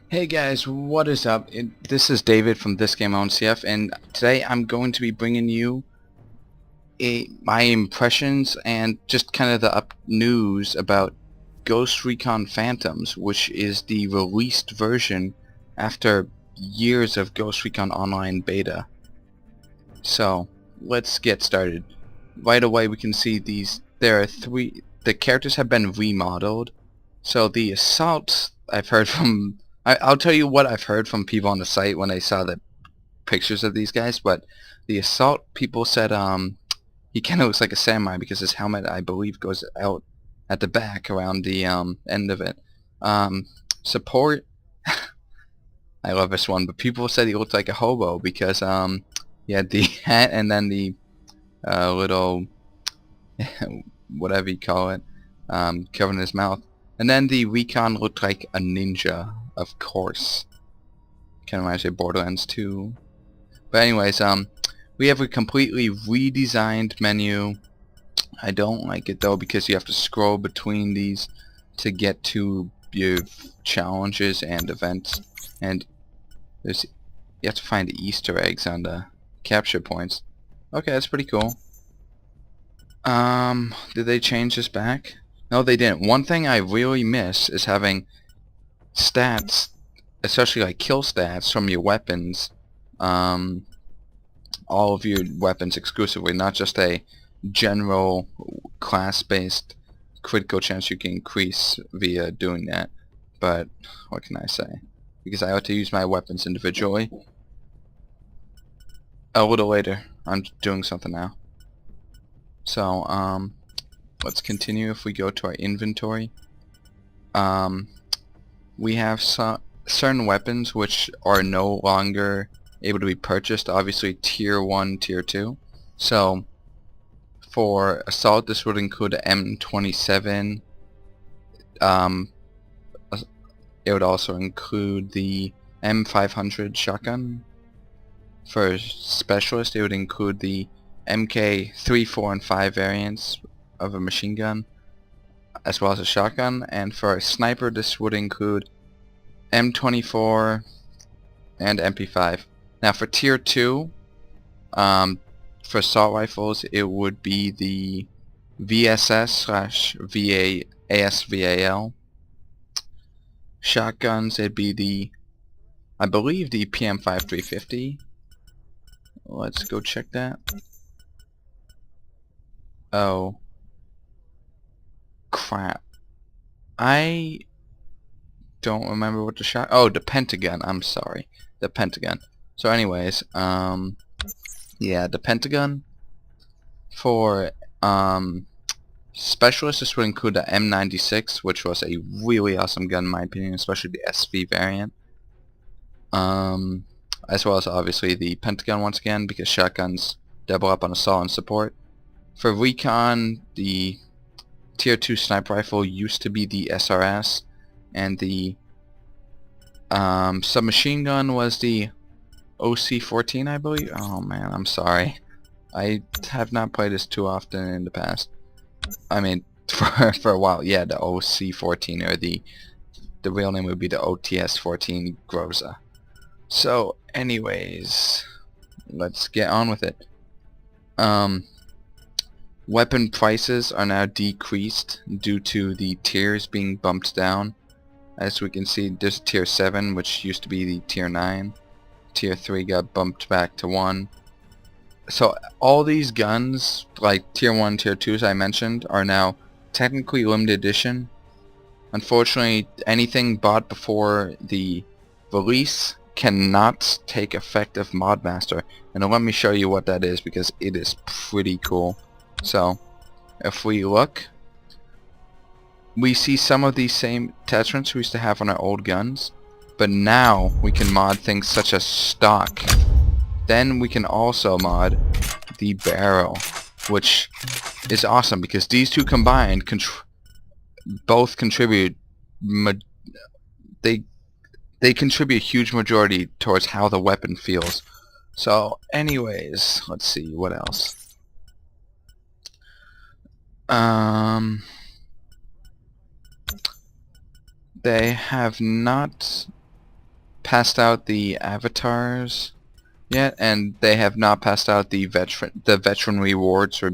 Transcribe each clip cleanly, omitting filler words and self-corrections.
Hey guys, what is up? This is David from thisgameownsCF, and today I'm going to be bringing you my impressions and just kind of the up news about Ghost Recon Phantoms, which is the released version after years of Ghost Recon Online beta. So let's get started. Right away we can see there are the characters have been remodeled. So the assault I've heard from I'll tell you what I've heard from people on the site when they saw the pictures of these guys, but the assault people said he kinda looks like a samurai because his helmet I believe goes out at the back around the end of it. Support I love this one, but people said he looked like a hobo because he had the hat and then the little whatever you call it covering his mouth. And then the Recon looked like a ninja, of course. Kind of reminds me of Borderlands 2. But anyways, we have a completely redesigned menu. I don't like it though because you have to scroll between these to get to your challenges and events, and you have to find Easter eggs on the capture points. Okay, that's pretty cool. Did they change this back? No, they didn't. One thing I really miss is having stats, especially like kill stats from your weapons, all of your weapons exclusively, not just a general class-based critical chance you can increase via doing that. But what can I say? Because I ought to use my weapons individually. A little later, I'm doing something now. So, let's continue. If we go to our inventory, we have certain weapons which are no longer able to be purchased. Obviously, tier 1, tier 2. So, for assault, this would include a M27. It would also include the M500 shotgun. For specialist, it would include the MK3, 4, and 5 variants of a machine gun, as well as a shotgun. And for a sniper, this would include M24 and MP5. Now for tier 2, for assault rifles, it would be the VSS/ASVAL. Shotguns, it'd be the, I believe, the PM5350. Let's go check that. Oh, crap. I don't remember what the oh, the Pentagon. I'm sorry. The Pentagon. So anyways, yeah, the Pentagon. For, specialist, this would include the M96, which was a really awesome gun in my opinion, especially the SV variant. As well as obviously the Pentagon once again, because shotguns double up on assault and support. For Recon, the tier 2 sniper rifle used to be the SRS, and the submachine gun was the OC-14, I believe. Oh man, I'm sorry. I have not played this too often in the past. I mean, for a while, yeah, the OC-14, or the real name would be the OTS-14 Groza. So, anyways, let's get on with it. Weapon prices are now decreased due to the tiers being bumped down. As we can see, there's tier 7, which used to be the tier 9. Tier 3 got bumped back to 1. So all these guns, like tier 1, tier 2 as I mentioned, are now technically limited edition. Unfortunately, anything bought before the release cannot take effect of Modmaster. And let me show you what that is, because it is pretty cool. So, if we look, we see some of these same attachments we used to have on our old guns, but now we can mod things such as stock. Then we can also mod the barrel, which is awesome because these two combined both contribute. They contribute a huge majority towards how the weapon feels. So, anyways, let's see what else. They have not passed out the avatars yet, and they have not passed out the veteran rewards for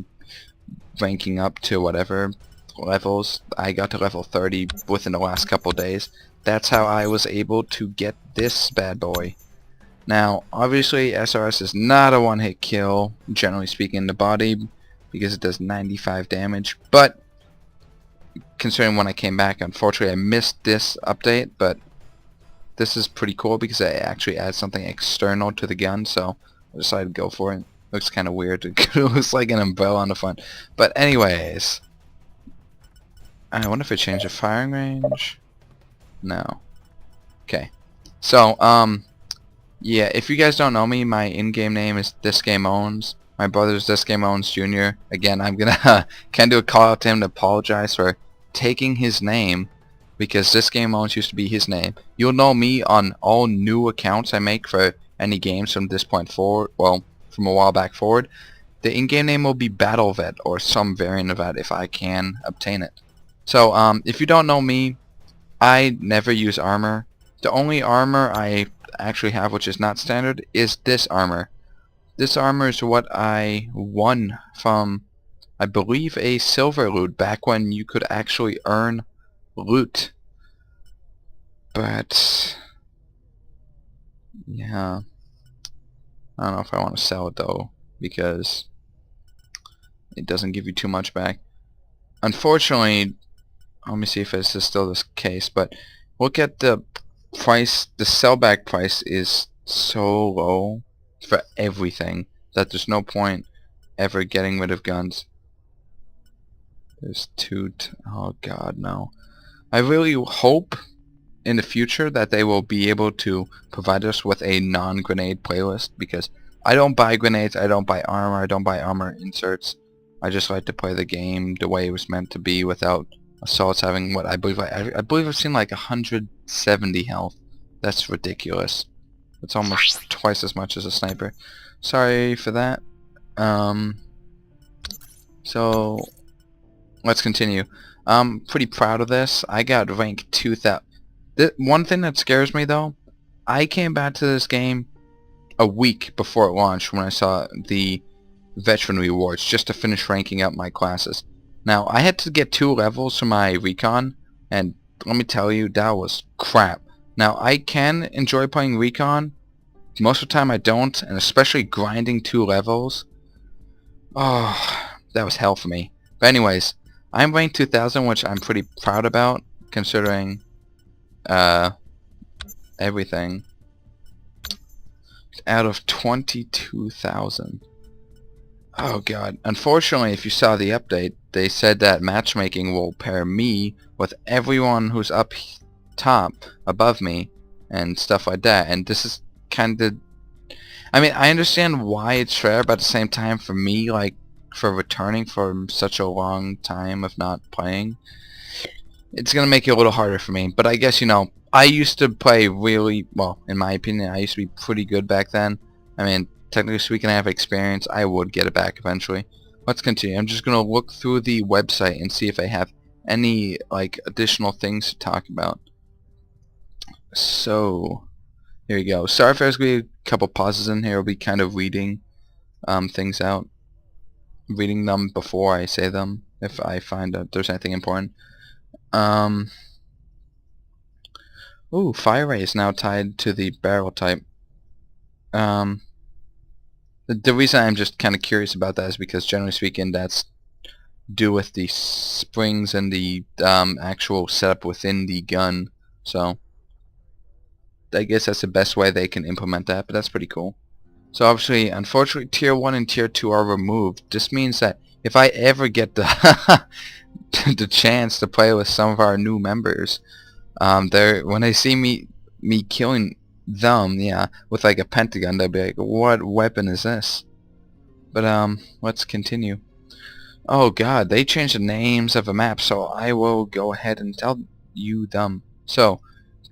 ranking up to whatever levels. I got to level 30 within the last couple days. That's how I was able to get this bad boy. Now, obviously, SRS is not a one-hit kill, generally speaking, in the body, because it does 95 damage, but considering when I came back, unfortunately I missed this update, but this is pretty cool because I actually add something external to the gun, so I decided to go for it. Looks kind of weird. It looks like an umbrella on the front. But anyways, I wonder if it changed the firing range. No. Okay. So, yeah, if you guys don't know me, my in-game name is thisgameowns. My brother's thisgameowns Jr. Again, I'm gonna kind of do a call out to him to apologize for taking his name, because thisgameowns used to be his name. You'll know me on all new accounts I make for any games from this point forward. Well, from a while back forward. The in-game name will be Battle Vet or some variant of that if I can obtain it. So, if you don't know me, I never use armor. The only armor I actually have, which is not standard, is this armor. This armor is what I won from, I believe, a silver loot back when you could actually earn loot. But yeah, I don't know if I want to sell it though, because it doesn't give you too much back. Unfortunately, let me see if this is still the case, but look at the price. The sellback price is so low for everything that there's no point ever getting rid of guns. There's oh god, no. I really hope in the future that they will be able to provide us with a non-grenade playlist, because I don't buy grenades, I don't buy armor, I don't buy armor inserts. I just like to play the game the way it was meant to be, without assaults having what I believe I've seen like 170 health. That's ridiculous. It's almost twice as much as a sniper. Sorry for that. So let's continue. I'm pretty proud of this. I got rank 2000. One thing that scares me though, I came back to this game a week before it launched when I saw the veteran rewards just to finish ranking up my classes. Now, I had to get 2 levels for my Recon, and let me tell you, that was crap. Now, I can enjoy playing Recon. Most of the time I don't, and especially grinding 2 levels. Oh, that was hell for me. But anyways, I'm ranked 2000, which I'm pretty proud about, considering everything. Out of 22,000. Oh god. Unfortunately, if you saw the update, they said that matchmaking will pair me with everyone who's up top above me and stuff like that. And this is kind of, I mean, I understand why it's fair, but at the same time, for me, like, for returning for such a long time of not playing, it's gonna make it a little harder for me. But I guess, you know, I used to play really well. In my opinion, I used to be pretty good back then. I mean, technically speaking, I have experience. I would get it back eventually. Let's continue. I'm just gonna look through the website and see if they have any like additional things to talk about. So here we go. Sorry if there's gonna be a couple pauses in here. I'll be kind of reading things out, reading them before I say them if I find that there's anything important. Ooh, fire rate is now tied to the barrel type. The reason I'm just kind of curious about that is because, generally speaking, that's due with the springs and the actual setup within the gun. So I guess that's the best way they can implement that, but that's pretty cool. So obviously, unfortunately, Tier 1 and Tier 2 are removed. This means that if I ever get the the chance to play with some of our new members, when they see me killing them, yeah, with like a pentagon, they'll be like, what weapon is this? But let's continue. Oh god, they changed the names of the map, so I will go ahead and tell you them. So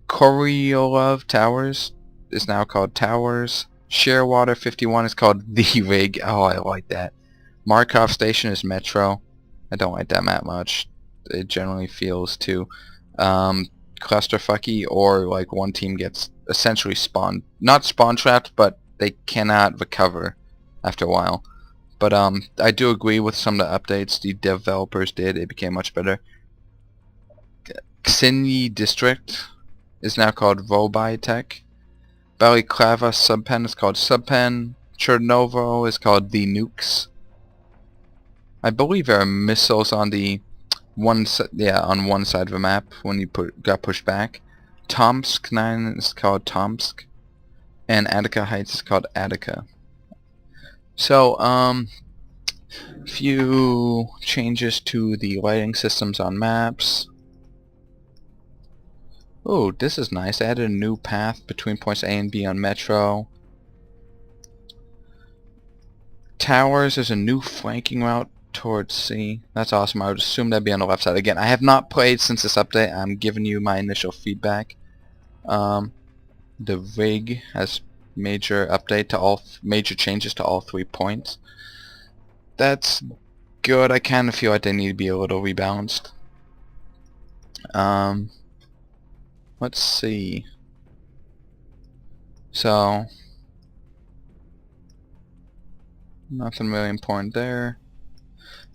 Koriolov Towers is now called Towers. Shearwater 51 is called The Rig. Oh, I like that. Markov Station is Metro. I don't like that map much. It generally feels too clusterfucky, or like one team gets essentially not spawn trapped, but they cannot recover after a while. But I do agree with some of the updates the developers did. It became much better. Xinyi District is now called Robai Tech. Balaclava Subpen is called Subpen. Chernovo is called the Nukes. I believe there are missiles on the on one side of the map when you got pushed back. Tomsk 9 is called Tomsk, and Attica Heights is called Attica. So few changes to the lighting systems on maps. Oh, this is nice. I added a new path between points A and B on Metro. Towers, there's a new flanking route towards C. That's awesome. I would assume that'd be on the left side. Again, I have not played since this update. I'm giving you my initial feedback. The rig has major update to all major changes to all 3 points. That's good. I kind of feel like they need to be a little rebalanced. Let's see. So nothing really important there.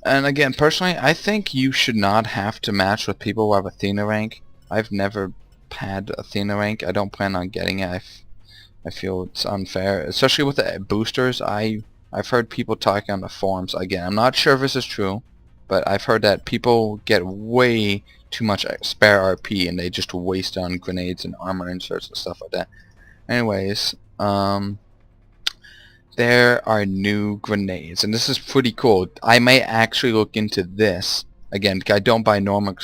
And again, personally, I think you should not have to match with people who have Athena rank. I've never had Athena rank. I don't plan on getting it. I feel it's unfair, especially with the boosters. I've heard people talking on the forums. Again, I'm not sure if this is true, but I've heard that people get way too much spare RP and they just waste on grenades and armor inserts and stuff like that. Anyways, there are new grenades, and this is pretty cool. I may actually look into this. Again, I don't buy normal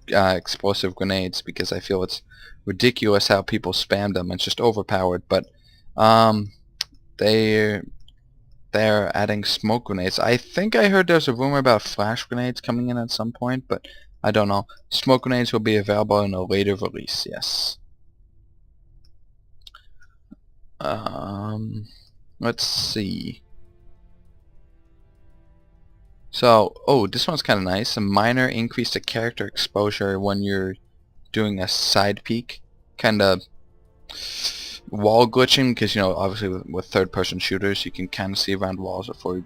explosive grenades because I feel it's ridiculous how people spam them. It's just overpowered. But they're adding smoke grenades. I think I heard there's a rumor about flash grenades coming in at some point, but I don't know. Smoke grenades will be available in a later release. Yes. Let's see. So, oh, this one's kind of nice. A minor increase to character exposure when you're doing a side peek. Kind of wall glitching, because, you know, obviously with third-person shooters, you can kind of see around walls before you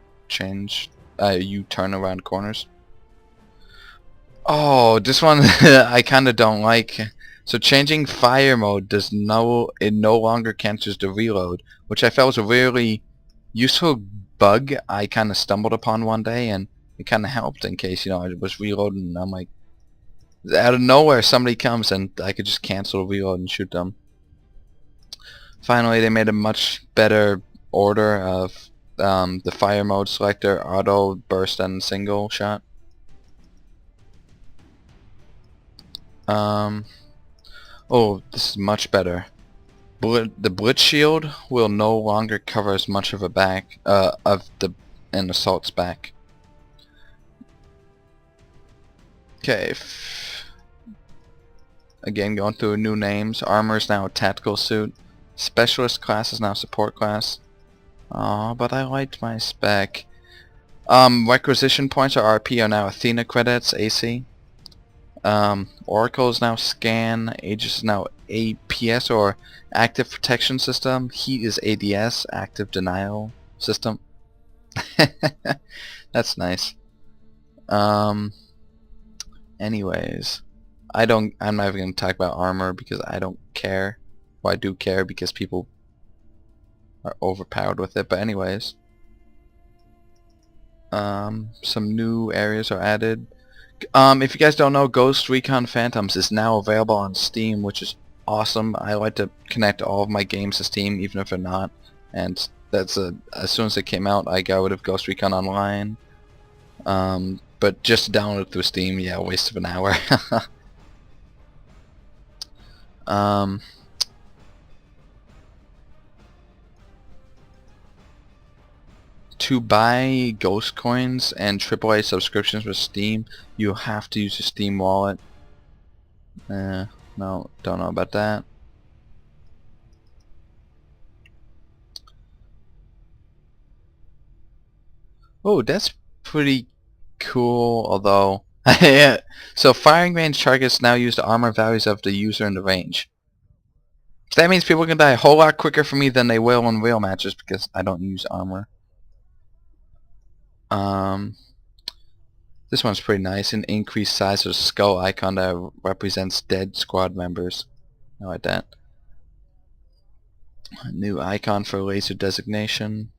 turn around corners. Oh, this one I kind of don't like. So changing fire mode it no longer cancels the reload, which I felt was a really useful bug I kind of stumbled upon one day, and it kind of helped in case, you know, I was reloading and I'm like, out of nowhere somebody comes and I could just cancel the reload and shoot them. Finally, they made a much better order of the fire mode selector, auto, burst, and single shot. Oh, this is much better. The blitz shield will no longer cover as much of a back of an assault's back. Okay. Again, going through new names. Armor is now a tactical suit. Specialist class is now support class. Oh, but I liked my spec. Requisition points or RP are now Athena credits, AC. Oracle is now scan. Aegis is now APS or active protection system. Heat is ADS, active denial system. That's nice. Anyways, I'm not even going to talk about armor because I don't care. Well, I do care because people are overpowered with it. But anyways, some new areas are added. If you guys don't know, Ghost Recon Phantoms is now available on Steam, which is awesome. I like to connect all of my games to Steam, even if they're not. And that's as soon as it came out, I got rid of Ghost Recon Online. But just to download it through Steam, yeah, a waste of an hour. To buy Ghost Coins and AAA subscriptions with Steam, you have to use your Steam wallet. No, don't know about that. Oh, that's pretty cool, although Yeah. So firing range targets now use the armor values of the user in the range. So that means people can die a whole lot quicker for me than they will in real matches because I don't use armor. This one's pretty nice. An increased size of the skull icon that represents dead squad members. I like that. A new icon for laser designation.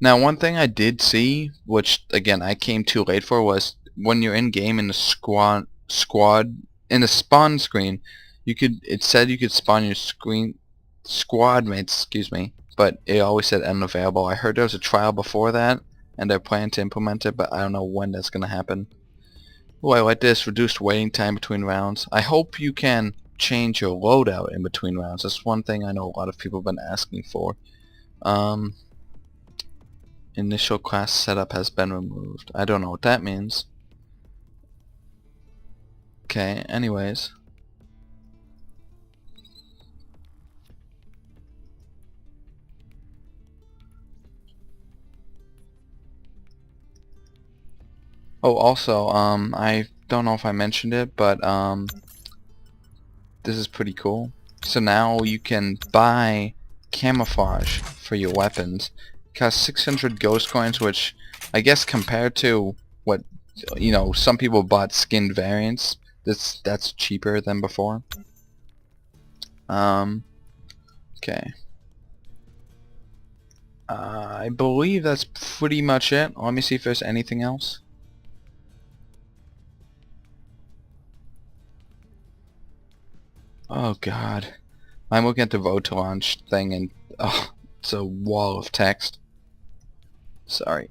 Now one thing I did see, which again I came too late for, was when you're in game in the squad in the spawn screen, it said you could spawn your squad mates, excuse me, but it always said unavailable. I heard there was a trial before that, and they're planning to implement it, but I don't know when that's gonna happen. Oh, I like this reduced waiting time between rounds. I hope you can change your loadout in between rounds. That's one thing I know a lot of people have been asking for. Initial class setup has been removed. I don't know what that means. Okay, anyways. Oh, also, I don't know if I mentioned it, but this is pretty cool. So now you can buy camouflage for your weapons. It costs 600 ghost coins, which I guess compared to what, you know, some people bought skinned variants, that's cheaper than before. Okay. I believe that's pretty much it. Let me see if there's anything else. Oh god. I'm looking at the vote to launch thing and oh, it's a wall of text. Sorry.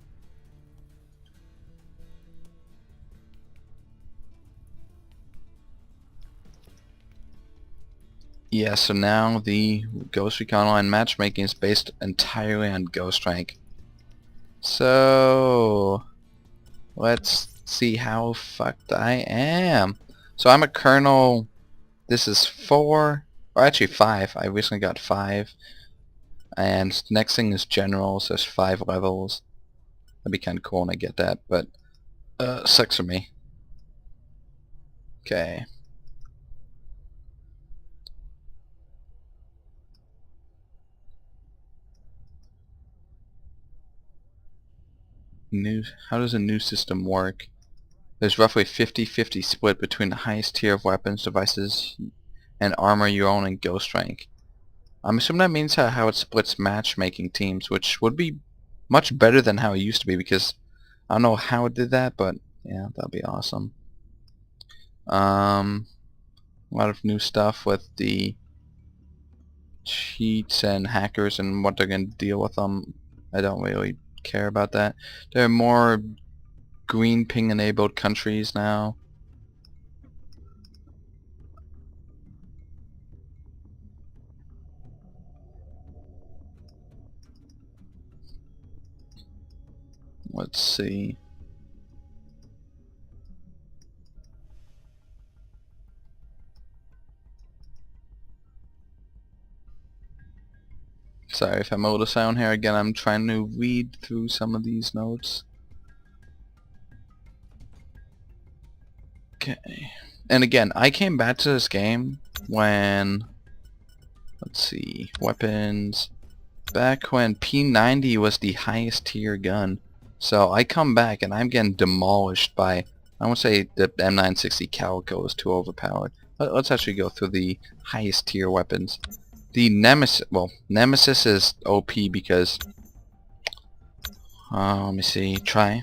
Yeah, so now the Ghost Recon Online matchmaking is based entirely on Ghost Rank. So let's see how fucked I am. So I'm a Colonel. This is 4, or actually 5. I recently got 5. And next thing is General, so there's 5 levels. That'd be kinda cool when I get that, but sucks for me. Okay. How does a new system work? There's roughly 50-50 split between the highest tier of weapons, devices, and armor you own in Ghost Rank. I'm assuming that means how it splits matchmaking teams, which would be much better than how it used to be, because I don't know how it did that, but yeah, that'd be awesome. A lot of new stuff with the cheats and hackers and what they're going to deal with them. I don't really care about that. There are more green ping enabled countries now. Let's see. Sorry if I'm a little silent here. Again, I'm trying to read through some of these notes. Okay. And again, I came back to this game when, let's see, weapons, back when P90 was the highest tier gun. So I come back and I'm getting demolished by, I won't say the M960 Calico is too overpowered. Let's actually go through the highest tier weapons. The Nemesis, well, Nemesis is OP because, let me see, try.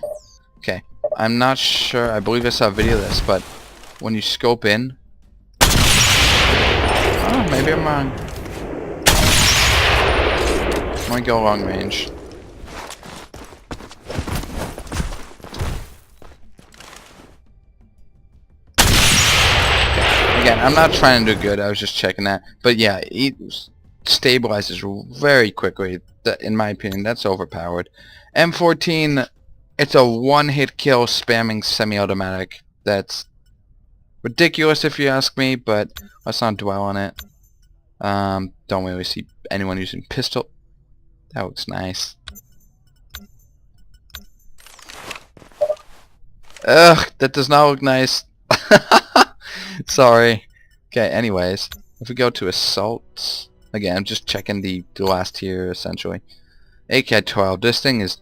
Okay, I'm not sure, I believe I saw a video of this, but when you scope in, oh, maybe I'm wrong. I might go long range. Again, I'm not trying to do good, I was just checking that. But yeah, it stabilizes very quickly. In my opinion, that's overpowered. M14, it's a one-hit kill spamming semi-automatic. That's ridiculous if you ask me, but let's not dwell on it. Don't really see anyone using pistol. That looks nice. Ugh, that does not look nice. Sorry. Okay, anyways, if we go to assault, again, I'm just checking the last tier essentially. AK-12, this thing is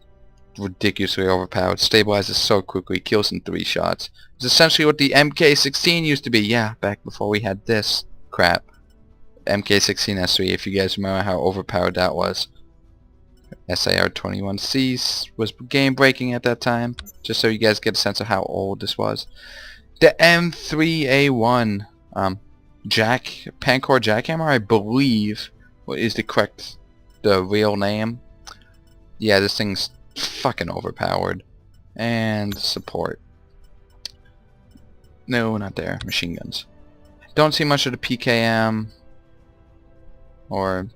ridiculously overpowered. Stabilizes so quickly, kills in 3 shots. It's essentially what the MK16 used to be. Yeah, back before we had this crap. MK16S3, if you guys remember how overpowered that was. SAR-21C was game breaking at that time, just so you guys get a sense of how old this was. The M3A1 Pancor jackhammer, I believe, is the real name. Yeah, this thing's fucking overpowered. And support. No, not there. Machine guns. Don't see much of the PKM, or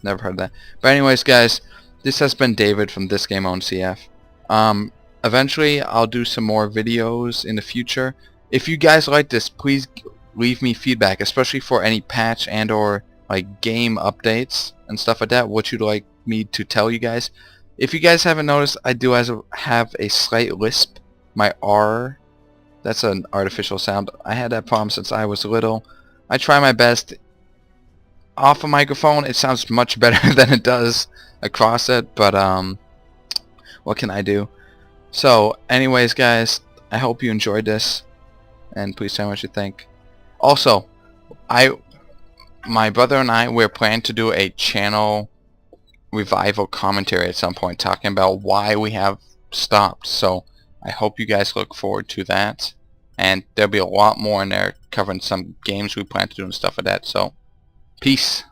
never heard of that. But anyways, guys, this has been David from thisgameownsCF. Eventually, I'll do some more videos in the future. If you guys like this, please leave me feedback, especially for any patch and or like game updates and stuff like that. What you'd like me to tell you guys. If you guys haven't noticed, I do have a slight lisp. My R, that's an artificial sound. I had that problem since I was little. I try my best. Off a microphone, it sounds much better than it does across it, but what can I do? So anyways, guys, I hope you enjoyed this, and please tell me what you think. Also, my brother and I, we're planning to do a channel revival commentary at some point, talking about why we have stopped. So I hope you guys look forward to that, and there'll be a lot more in there covering some games we plan to do and stuff like that. So peace.